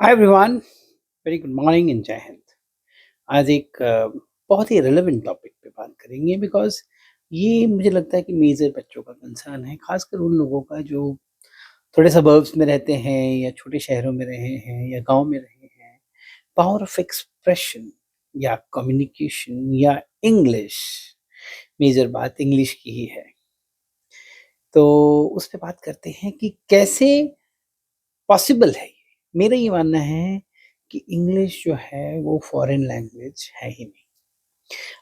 Hi everyone, very good morning and जय हिंद। आज एक बहुत ही रिलेवेंट टॉपिक पे बात करेंगे बिकॉज़ ये मुझे लगता है कि मेजर बच्चों का कंसर्न है, खासकर उन लोगों का जो थोड़े सबर्ब्स में रहते हैं या छोटे शहरों में रहे हैं या गाँव में रहे हैं। पावर ऑफ एक्सप्रेशन या कम्युनिकेशन या इंग्लिश, मेजर बात इंग्लिश की ही है। तो उस पे बात करते हैं कि कैसे पॉसिबल है ये? मेरा ये मानना है कि इंग्लिश जो है वो फॉरेन लैंग्वेज है ही नहीं।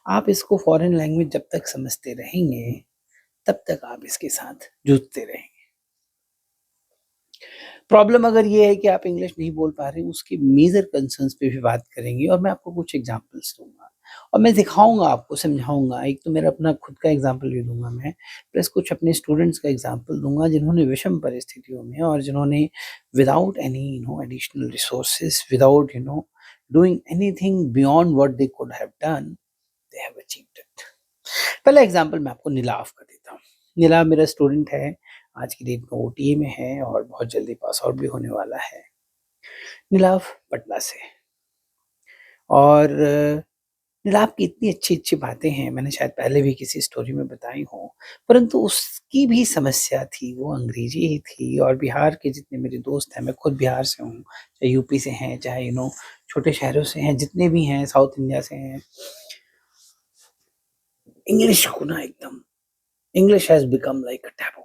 आप इसको फॉरेन लैंग्वेज जब तक समझते रहेंगे, तब तक आप इसके साथ जूझते रहेंगे। प्रॉब्लम अगर ये है कि आप इंग्लिश नहीं बोल पा रहे हैं, उसके मेजर कंसर्न्स पे भी बात करेंगे और मैं आपको कुछ एग्ज़ाम्पल्स दूँगा और मैं दिखाऊँगा आपको, समझाऊँगा। एक तो मेरा अपना खुद का एग्ज़ाम्पल भी दूँगा मैं, प्लस कुछ अपने स्टूडेंट्स का एग्ज़ाम्पल दूँगा जिन्होंने विषम परिस्थितियों में और जिन्होंने without any additional resources, without doing anything beyond what they could have done, they have achieved it. पहला एग्ज़ाम्पल मैं आपको नीलाव का देता हूँ। नीलाव मेरा स्टूडेंट है, आज की डेट में ओटीए में है और बहुत जल्दी पास आउट भी होने वाला है। नीलाव पटना से और नीलाव की इतनी अच्छी-अच्छी बातें हैं, मैंने शायद पहले भी किसी स्टोरी में बताई हों, परंतु उसकी भी समस्या थी, वो अंग्रेज़ी ही थी और बिहार के जितने मेरे दोस्त हैं, मैं खुद बिहार से हूँ, चाहे यूपी से हैं, चाहे छोटे शहरों से हैं, जितने भी हैं, साउथ इंडिया से हैं, इंग्लिश को ना एकदम English has become like a taboo,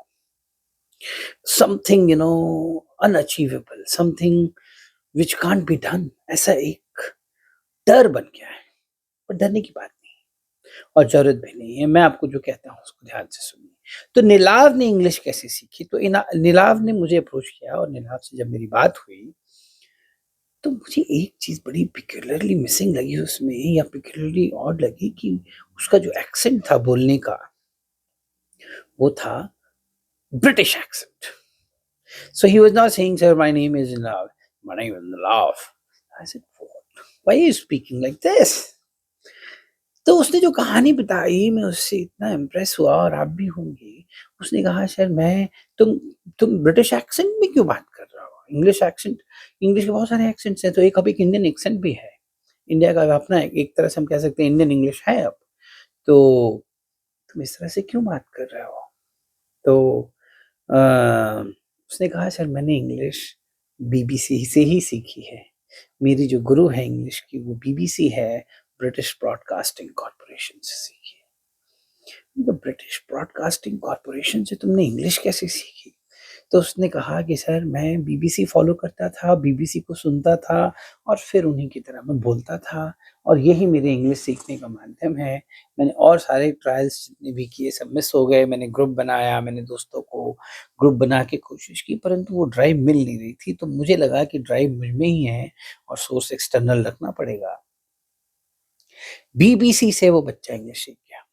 something unachievable, something which can't be done, ऐसा एक डर बन गया है। पर डरने की बात नहीं है और ज़रूरत भी नहीं है। मैं आपको जो कहता हूँ उसको ध्यान से सुनिए। तो नीलाव ने इंग्लिश कैसे सीखी? तो इना नीलाव ने मुझे अप्रोच किया और नीलाव से जब मेरी बात हुई, तो मुझे एक चीज़ बड़ी पिक्युलियरली मिसिंग लगी उसमें या पिक्युलियरली ऑड लगी कि उसका जो एक्सेंट था बोलने का, वो था British accent. So he was not saying, "Sir, my name is Nalav. My name is Nalav." I said, "What? Why are you speaking like this?" तो उसने जो कहानी बताई मैं उससे इतना इम्प्रेस हुआ और आप भी होंगे। उसने कहा सर मैं तुम ब्रिटिश एक्सेंट में क्यों बात कर रहे हो? इंग्लिश के बहुत सारे एक्सेंट्स हैं तो एक अब एक इंडियन एक्सेंट भी है। इंडिया का अपना एक तरह से हम कह सकते हैं इंडियन इंग्लिश है अब। तो तुम इस तरह से क्यों बात कर रहे हो? तो अ, उसने कहा सर मैंने इंग्लिश बीबीसी से ही सीखी है। मेरी जो गुरु है इंग्लिश की वो बीबीसी है, ब्रिटिश ब्रॉडकास्टिंग कॉर्पोरेशन से सीखी है। तो ब्रिटिश ब्रॉडकास्टिंग कॉर्पोरेशन से तुमने इंग्लिश कैसे सीखी? तो उसने कहा कि सर मैं बीबीसी फ़ॉलो करता था, बीबीसी को सुनता था और फिर उन्हीं की तरह मैं बोलता था और यही मेरे इंग्लिश सीखने का माध्यम है। मैंने और सारे ट्रायल्स जितने भी किए सब मिस हो गए, मैंने ग्रुप बनाया, मैंने दोस्तों को ग्रुप बना के कोशिश की परंतु वो ड्राइव मिल नहीं रही थी, तो मुझे लगा कि ड्राइव मुझ में ही है और सोर्स एक्सटर्नल रखना पड़ेगा। बीबीसी से वो बच्चा इंग्लिश सीख गया।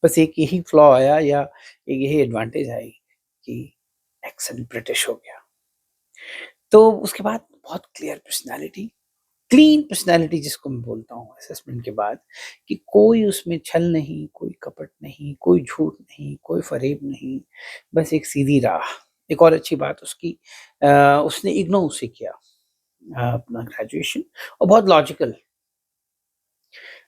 बस एक यही फ्लॉ आया या एक यही एडवांटेज आई कि एक्सेंट ब्रिटिश हो गया। तो उसके बाद बहुत क्लियर पर्सनैलिटी, क्लीन पर्सनैलिटी जिसको मैं बोलता हूँ असेसमेंट के बाद कि कोई उसमें छल नहीं, कोई कपट नहीं, कोई झूठ नहीं, कोई फ़रेब नहीं, बस एक सीधी राह। एक और अच्छी बात उसकी उसने इग्नोर से किया अपना ग्रेजुएशन और बहुत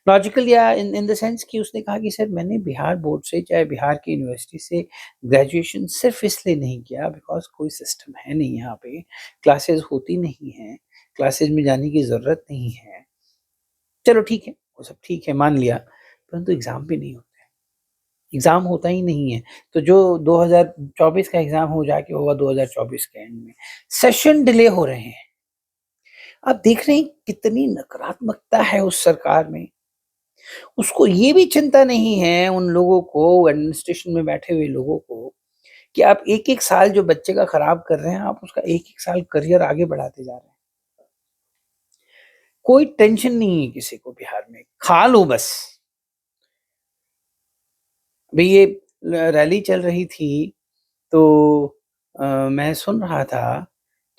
लॉजिकल या इन इन द सेंस कि उसने कहा कि सर मैंने बिहार बोर्ड से चाहे बिहार की यूनिवर्सिटी से ग्रेजुएशन सिर्फ इसलिए नहीं किया बिकॉज़ कोई सिस्टम है नहीं यहाँ पे, क्लासेस होती नहीं हैं, क्लासेस में जाने की ज़रूरत नहीं है। चलो ठीक है, वो सब ठीक है मान लिया, परंतु एग्ज़ाम भी नहीं होते हैं, एग्ज़ाम होता ही नहीं है। तो जो 2024 का एग्ज़ाम हो जाके होगा 2024 के एंड में, सेशन डिले हो रहे हैं। आप देख रहे हैं कितनी नकारात्मकता है उस सरकार में। उसको ये भी चिंता नहीं है उन लोगों को, एडमिनिस्ट्रेशन में बैठे हुए लोगों को, कि आप 1-1 साल जो बच्चे का खराब कर रहे हैं, आप उसका 1-1 साल करियर आगे बढ़ाते जा रहे हैं। कोई टेंशन नहीं है किसी को बिहार में, खा लो बस। अभी ये रैली चल रही थी तो मैं सुन रहा था,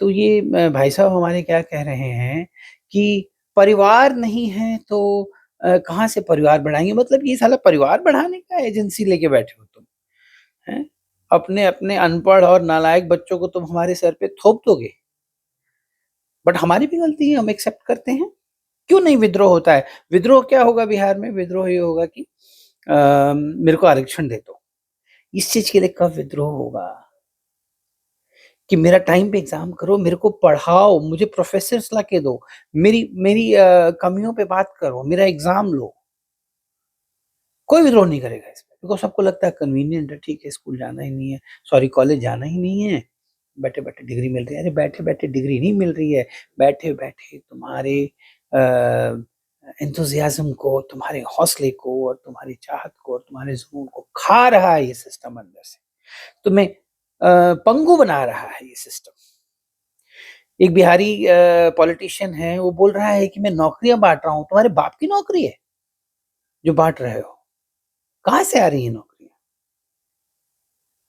तो ये भाई साहब हमारे क्या कह रहे हैं कि परिवार नहीं है तो कहाँ से परिवार बढ़ाएँगे? मतलब ये साला परिवार बढ़ाने का एजेंसी लेके बैठे हो तुम, हैं? अपने-अपने अनपढ़ और नालायक बच्चों को तुम हमारे सर पे थोप दोगे। बट हमारी भी गलती है, हम एक्सेप्ट करते हैं। क्यों नहीं विद्रोह होता है? विद्रोह क्या होगा बिहार में? विद्रोह ये होगा कि मेरे को आरक्षण दे दो। इस चीज़ के लिए कब विद्रोह होगा? कि मेरा टाइम पे एग्ज़ाम करो, मेरे को पढ़ाओ, मुझे प्रोफ़ेसर्स लाके दो, मेरी मेरी कमियों पे बात करो, मेरा एग्ज़ाम लो। कोई विद्रोह नहीं करेगा इसमें, बिकॉज़ सबको लगता है कन्वीनिएंट है, ठीक है, स्कूल जाना ही नहीं है, सॉरी कॉलेज जाना ही नहीं है, बैठे-बैठे डिग्री मिल रही है। अरे बैठे-बैठे डिग्री नहीं मिल रही है, बैठे-बैठे तुम्हारे एंथुसियाज़्म को, तुम्हारे हौसले को और तुम्हारी चाहत को और तुम्हारे जुनून को खा रहा है ये सिस्टम अंदर से। तुम्हें पंगु बना रहा है ये सिस्टम। एक बिहारी पॉलिटिशियन है, वो बोल रहा है कि मैं नौकरियाँ बाँट रहा हूँ, तुम्हारे बाप की नौकरी है, जो बाँट रहे हो। कहाँ से आ रही हैं नौकरियाँ?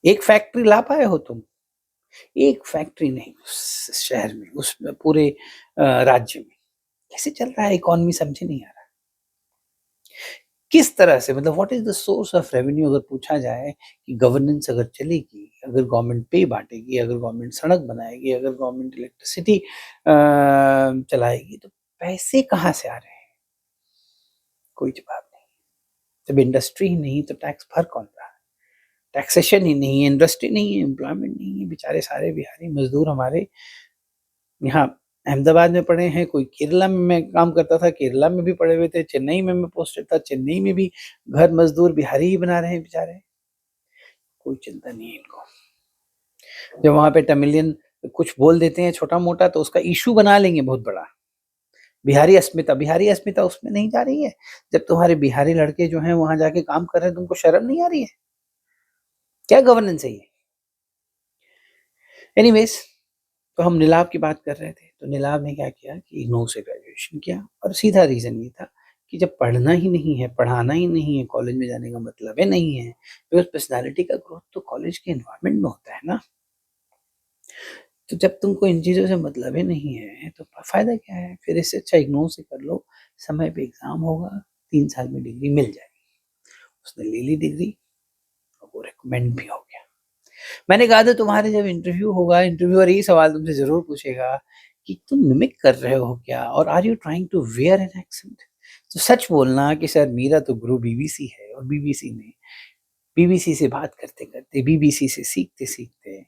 एक फैक्ट्री ला पाए हो तुम? एक फैक्ट्री नहीं उस शहर में, उस पूरे राज्य में। कैसे चल रहा है इकॉनमी समझ नहीं आ रहा। किस तरह से मतलब what is the source of revenue अगर पूछा जाए कि गवर्नेंस अगर चलेगी, अगर गवर्नमेंट पे बाँटेगी, अगर गवर्नमेंट सड़क बनाएगी, अगर गवर्नमेंट इलेक्ट्रिसिटी चलाएगी, तो पैसे कहाँ से आ रहे हैं? कोई जवाब नहीं। जब इंडस्ट्री ही नहीं तो टैक्स भर कौन रहा है? टैक्सेशन ही नहीं है, इंडस्ट्री नहीं है, एम्प्लॉयमेंट नहीं है, बेचारे सारे बिहारी मज़दूर हमारे यहाँ अहमदाबाद में पड़े हैं, कोई केरला में मैं काम करता था, केरला में भी पड़े हुए थे, चेन्नई में मैं पोस्टेड था, चेन्नई में भी घर मज़दूर बिहारी ही बना रहे हैं बेचारे। कोई चिंता नहीं है इनको। जब वहाँ पे तमिलियन कुछ बोल देते हैं छोटा-मोटा तो उसका इश्यू बना लेंगे बहुत बड़ा। बिहारी अस्मिता उसमें नहीं जा रही है। जब तुम्हारे बिहारी लड़के जो हैं वहाँ जाके काम कर रहे हैं, तुमको शर्म नहीं आ रही है? क्या गवर्नेंस है ये? एनीवेज़ तो हम नीलाव की बात कर रहे थे, तो नीलाव ने क्या किया कि इग्नू से ग्रेजुएशन किया और सीधा रीज़न ये था कि जब पढ़ना ही नहीं है, पढ़ाना ही नहीं है, कॉलेज में जाने का मतलब ही नहीं है, बिकॉज़ पर्सनैलिटी का ग्रोथ तो कॉलेज के एनवायरनमेंट में होता है ना। तो जब तुमको इन चीज़ों से मतलब ही नहीं है, तो फ़ायदा क्या है? फिर इससे अच्छा इग्नू से कर लो, समय पे एग्ज़ाम होगा, 3 साल में डिग्री मिल जाएगी। उसने ले ली डिग्री और वो रिकमेंड भी हो गया। मैंने कहा था तुम्हारे जब इंटरव्यू होगा, इंटरव्यूअर यही सवाल तुमसे ज़रूर पूछेगा कि तुम मिमिक कर रहे हो क्या? और are you trying to wear an accent? तो सच बोलना कि सर मेरा तो गुरु बीबीसी है और बीबीसी से बात करते-करते, बीबीसी से सीखते-सीखते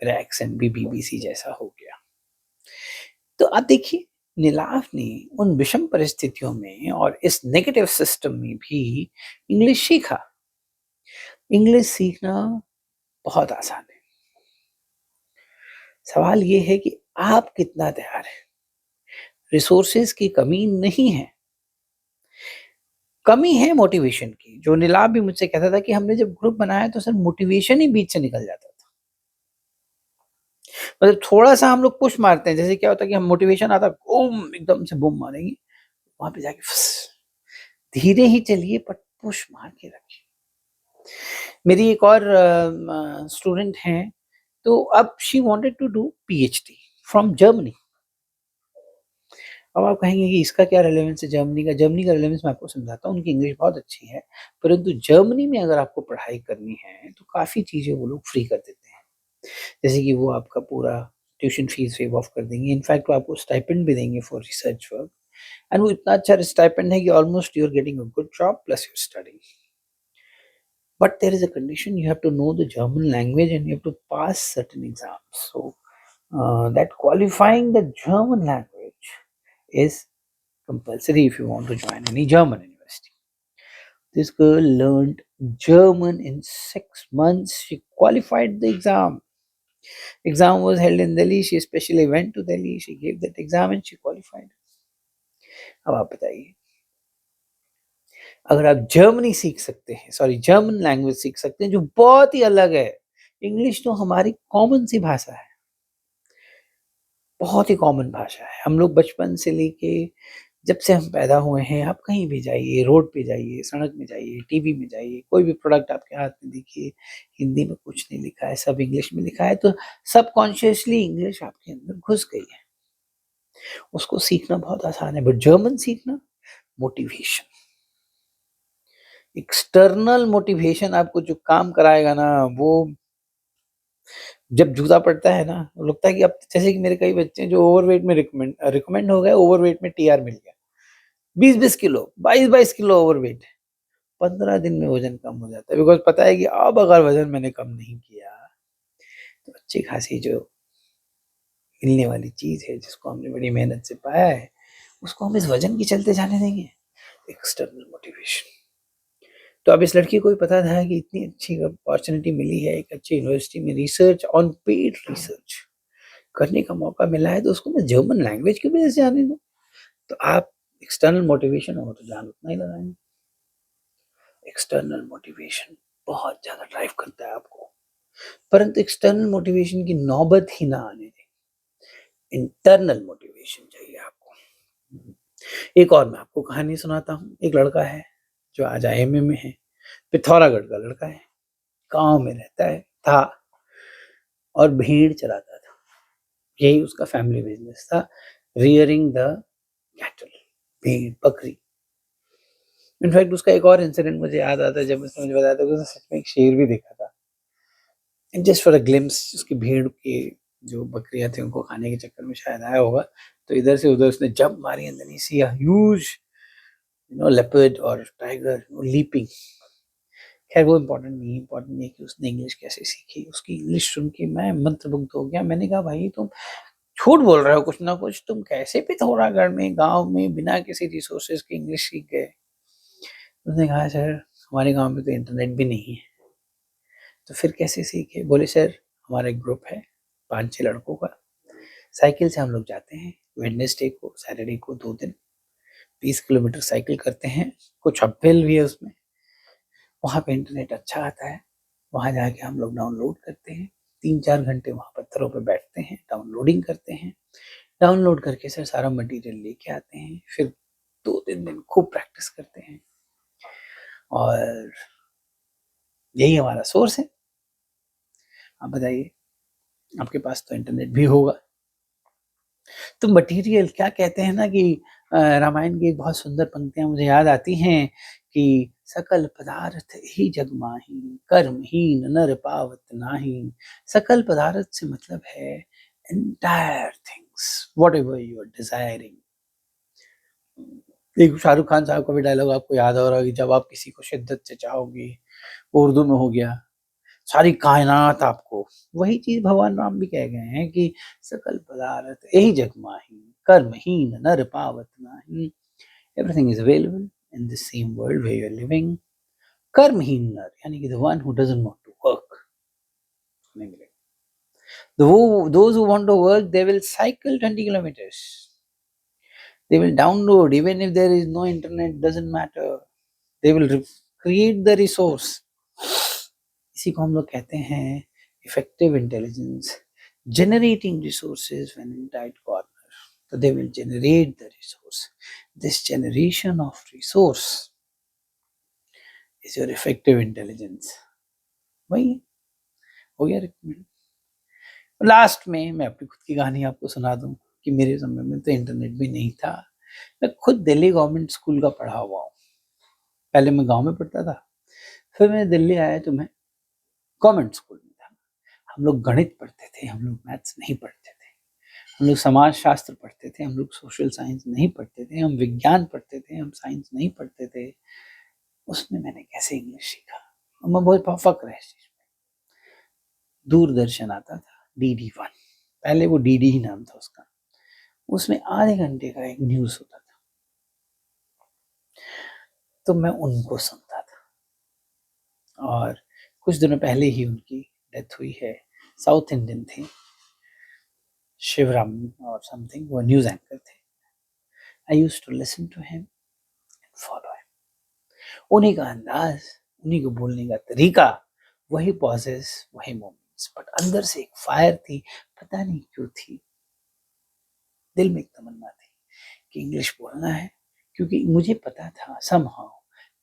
मेरा एक्सेंट भी बीबीसी जैसा हो गया। तो अब देखिए, नीलाव ने उन विषम परिस्थितियों में और इस नेगेटिव सिस्टम में भी इंग्लिश सीखा। इंग्लिश सीखना बहुत आसान है। सवाल ये है कि आप कितना तैयार हैं? रिसोर्सेज़ की कमी नहीं है, कमी है मोटिवेशन की। जो नीलाव भी मुझसे कहता था कि हमने जब ग्रुप बनाया तो सर मोटिवेशन ही बीच से निकल जाता था। मतलब थोड़ा-सा हम लोग पुश मारते हैं, जैसे क्या होता है कि हम मोटिवेशन आता है, बूम! एकदम से बूम मारेंगे, वहाँ पे जाके फस धीरे ही चलिए बट पुश मार के रखिए। मेरी एक और स्टूडेंट हैं, तो अब she wanted to do PhD from Germany. अब आप कहेंगे कि इसका क्या रेलेवेंस है जर्मनी का? जर्मनी का रेलेवेंस मैं आपको समझाता हूँ, उनकी इंग्लिश बहुत अच्छी है, परंतु जर्मनी में अगर आपको पढ़ाई करनी है, तो काफ़ी चीज़ें वो लोग फ्री कर देते हैं। जैसे कि वो आपका पूरा ट्यूशन फीस वेव ऑफ कर देंगे, इनफैक्ट वो आपको स्टाइपेंड भी देंगे फॉर रिसर्च वर्क एंड वो इतना अच्छा स्टाइपेंड है कि almost you are getting a good job plus you are studying. But there is a condition, you have to know the German language and you have to pass certain exams. So that qualifying the German language is compulsory if you want to join any German university. This girl learned German in 6 months. She qualified the exam. Exam was held in Delhi. She especially went to Delhi. She gave that exam and she qualified. अब आप बताइए, अगर आप Germany सीख सकते हैं, sorry German language सीख सकते हैं जो बहुत ही अलग है। इंग्लिश तो हमारी कॉमन सी भाषा है, बहुत ही कॉमन भाषा है। हम लोग बचपन से लेके जब से हम पैदा हुए हैं, आप कहीं भी जाइए, रोड पे जाइए, सड़क में जाइए, टीवी में जाइए, कोई भी प्रोडक्ट आपके हाथ में देखिए, हिंदी में कुछ नहीं लिखा है, सब इंग्लिश में लिखा है, तो सबकॉन्शियसली इंग्लिश आपके अंदर घुस गई है। उसको सीखना बहुत आसान है, बट जर्मन सीखना मोटिवेशन, एक्सटर्नल मोटिवेशन आपको जो काम कराएगा ना, वो जब जूता पड़ता है ना, लगता है कि अब जैसे कि मेरे कई बच्चे हैं जो ओवरवेट में रिकमेंड हो गए, ओवरवेट में टीआर मिल गया। 20-20 किलो, 22-22 किलो ओवरवेट। 15 दिन में वज़न कम हो जाता है बिकॉज़ पता है कि अब अगर वज़न मैंने कम नहीं किया, तो अच्छी खासी जो मिलने वाली चीज़ है, जिसको हमने बड़ी मेहनत से पाया है, उसको हम इस वज़न के चलते जाने देंगे। External motivation. तो अब इस लड़की को भी पता था कि इतनी अच्छी अपॉर्च्युनिटी मिली है, एक अच्छी यूनिवर्सिटी में रिसर्च ऑन पेड रिसर्च करने का मौका मिला है, तो उसको मैं जर्मन लैंग्वेज की वजह से जाने दूँ। तो आप एक्सटर्नल मोटिवेशन हो तो जान उतना ही लगाएँ। एक्सटर्नल मोटिवेशन बहुत ज़्यादा ड्राइव करता है आपको, परंतु एक्सटर्नल मोटिवेशन की नौबत ही ना आने दें। इंटरनल मोटिवेशन चाहिए आपको। एक और मैं आपको कहानी सुनाता हूँ। एक लड़का है जो आज आईएमए में है, पिथौरागढ़ का लड़का है, गाँव में रहता है था और भेड़ चराता था। यही उसका फैमिली बिज़नेस था, रियरिंग द कैटल, भेड़, बकरी। इनफैक्ट उसका एक और इंसिडेंट मुझे याद आता है, जब उसने मुझे बताया था कि उसने सच में एक शेर भी देखा था। And just for a glimpse उसकी भेड़ के जो बकरियाँ थी उनको खाने के चक्कर में शायद आया होगा, तो इधर से उधर उसने जंप मारी and then he see a huge leopard और टाइगर लीपिंग। खैर वो इम्पोर्टेंट नहीं है, इम्पोर्टेंट ये है कि उसने इंग्लिश कैसे सीखी। उसकी इंग्लिश सुन के मैं मंत्रमुग्ध हो गया। मैंने कहा भाई तुम झूठ बोल रहे हो कुछ ना कुछ, तुम कैसे पिथौरागढ़ में गाँव में बिना किसी रिसोर्सेज के इंग्लिश सीख गए? उसने कहा सर हमारे गाँव में तो इंटरनेट भी नहीं है। तो फिर कैसे सीखे? बोले सर हमारा एक ग्रुप है 5-6 लड़कों का, साइकिल से हम लोग जाते हैं, वेडनेसडे को सैटरडे को 2 दिन 20 किलोमीटर साइकिल करते हैं, कुछ अपहिल भी है उसमें। वहाँ पे इंटरनेट अच्छा आता है, वहाँ जाके हम लोग डाउनलोड करते हैं, 3-4 घंटे वहाँ पत्थरों पे बैठते हैं, डाउनलोडिंग करते हैं। डाउनलोड करके सर सारा मटेरियल लेके आते हैं, फिर 2-3 दिन खूब प्रैक्टिस करते हैं और यही हमारा सोर्स है। आप बताइए, आपके पास तो इंटरनेट भी होगा। तो मटेरियल क्या कहते हैं ना कि रामायण की एक बहुत सुंदर पंक्तियाँ मुझे याद आती हैं कि सकल पदार्थ ही जग माही, कर्महीन नर पावत नाहीं। सकल पदार्थ से मतलब है entire things, whatever you are desiring. एक शाहरुख खान साहब का भी डायलॉग आपको याद हो रहा है कि जब आप किसी को शिद्दत से चाहोगे, वो उर्दू में हो गया, सारी कायनात आपको। वही चीज भगवान राम भी कह गए हैं कि सकल पदार्थ यही जग माही, कर्महीन नर पावत नाहीं। Everything is available in the same world where you are living. कर्महीन नर यानी कि the one who doesn't want to work नहीं मिलेगा। Those who want to work, they will cycle 20 kilometers. They will download even if there is no internet, doesn't matter. They will create the resource. इसी को हम लोग कहते हैं effective intelligence, generating resources when in tight corner. So they will generate the resource. This generation of resource is your effective intelligence. वही है, हो गया रिकमेंड। लास्ट में मैं अपनी खुद की कहानी आपको सुना दूं कि मेरे समय में तो इंटरनेट भी नहीं था। मैं खुद दिल्ली गवर्नमेंट स्कूल का पढ़ा हुआ हूँ। पहले मैं गांव में पढ़ता था, फिर मैं दिल्ली आया तो मैं गवर्नमेंट स्कूल में था। हम लोग गणित पढ़ते थे, हम लोग मैथ्स नहीं पढ़ते थे, हम लोग समाज शास्त्र पढ़ते थे, हम लोग सोशल साइंस नहीं पढ़ते थे, हम विज्ञान पढ़ते थे, हम साइंस नहीं पढ़ते थे। उसमें मैंने कैसे इंग्लिश सीखा और मैं बहुत फक्र है इस चीज में। दूरदर्शन आता था DD1, पहले वो DD ही नाम था उसका। उसमें आधे घंटे का एक न्यूज होता था, तो मैं उनको सुनता था। और कुछ दिनों पहले ही उनकी डेथ हुई है। साउथ इंडियन थे, शिवराम और समथिंग, वो न्यूज एंकर थे। I used to listen to him and follow him. उन्हीं का अंदाज, उन्हीं को बोलने का तरीका, वही पॉजेस, वही मोमेंट्स, बट अंदर से एक फायर थी, पता नहीं क्यों थी। दिल में एक तमन्ना थी कि इंग्लिश बोलना है, क्योंकि मुझे पता था समहाउ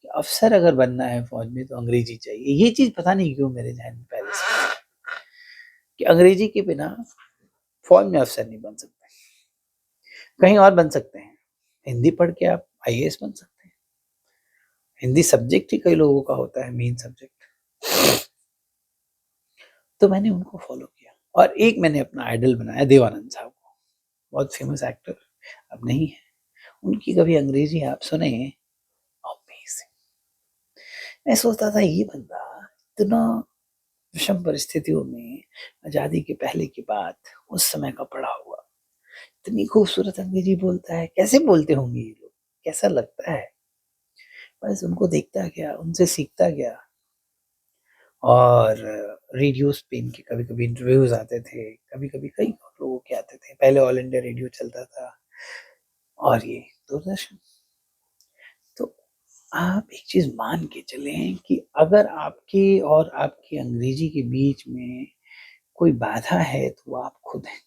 कि अफसर अगर बनना है फौज में तो अंग्रेजी चाहिए। ये चीज पता नहीं क्यों मेरे जहन में पहले से थी कि अंग्रेजी के बिना फौज में अफसर नहीं बन सकते। कहीं और बन सकते हैं, हिंदी पढ़ के आप IAS बन सकते हैं। हिंदी सब्जेक्ट ही कई लोगों का होता है मेन सब्जेक्ट। तो मैंने उनको फ़ॉलो किया और एक मैंने अपना आइडल बनाया देवानंद साहब को, बहुत फ़ेमस एक्टर, अब नहीं है। उनकी कभी अंग्रेज़ी आप सुने, अमेज़िंग। मैं सोचता था ये बंदा इतना विषम परिस्थितियों में आज़ादी के पहले की बात, उस समय का पढ़ा हुआ, इतनी खूबसूरत अंग्रेज़ी बोलता है, कैसे बोलते होंगे ये लोग? कैसा लगता है? बस उनको देखता गया, उनसे सीखता गया और रेडियोज़ पे इनके कभी-कभी इंटरव्यूज़ आते थे, कभी-कभी कई और लोगों के आते थे। पहले ऑल इंडिया रेडियो चलता था और ये दूरदर्शन। तो आप एक चीज़ मान के चलें कि अगर आपके और आपकी अंग्रेज़ी के बीच में कोई बाधा है, तो वो आप खुद हैं।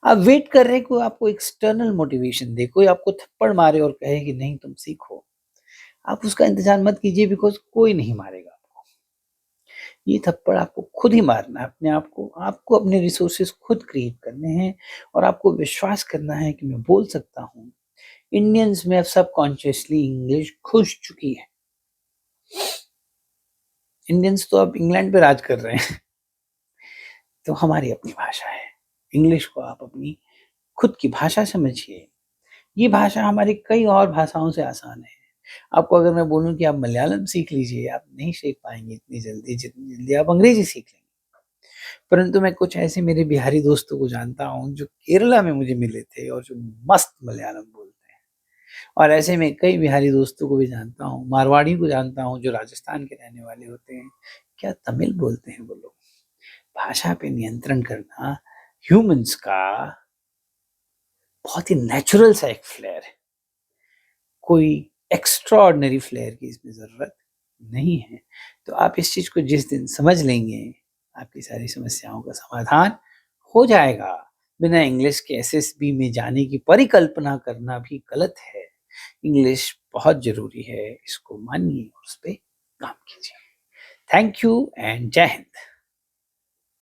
आप वेट कर रहे हैं कोई आपको एक्सटर्नल मोटिवेशन दे, कोई आपको थप्पड़ मारे और कहे कि नहीं तुम सीखो। आप उसका इंतज़ार मत कीजिए बिकॉज़ कोई नहीं मारेगा आपको। ये थप्पड़ आपको खुद ही मारना है अपने आप को। आपको अपने रिसोर्सेज़ खुद क्रिएट करने हैं और आपको विश्वास करना है कि मैं बोल सकता हूँ। इंडियंस में अब सबकॉन्शियसली इंग्लिश घुस चुकी है। इंडियंस तो अब इंग्लैंड पे राज कर रहे हैं। तो हमारी अपनी भाषा है। इंग्लिश को आप अपनी खुद की भाषा समझिए। ये भाषा हमारी कई और भाषाओं से आसान है। आपको अगर मैं बोलूँ कि आप मलयालम सीख लीजिए, आप नहीं सीख पाएँगे इतनी जल्दी जितनी जल्दी आप अंग्रेज़ी सीख लेंगे। परंतु मैं कुछ ऐसे मेरे बिहारी दोस्तों को जानता हूँ जो केरला में मुझे मिले थे और जो मस्त मलयालम बोलते हैं। और ऐसे में कई बिहारी दोस्तों को भी जानता हूँ, मारवाड़ी को जानता हूँ जो राजस्थान के रहने वाले होते हैं। क्या तमिल बोलते हैं वो लोग। भाषा पे नियंत्रण करना ह्यूमन्स का बहुत ही नेचुरल सा एक फ्लेयर है। कोई एक्स्ट्राऑर्डिनरी फ्लेयर की इसमें ज़रूरत नहीं है। तो आप इस चीज़ को जिस दिन समझ लेंगे, आपकी सारी समस्याओं का समाधान हो जाएगा। बिना इंग्लिश के एसएसबी में जाने की परिकल्पना करना भी गलत है। इंग्लिश बहुत ज़रूरी है, इसको मानिए और उस पे काम कीजिए। थैंक यू एंड जय हिंद।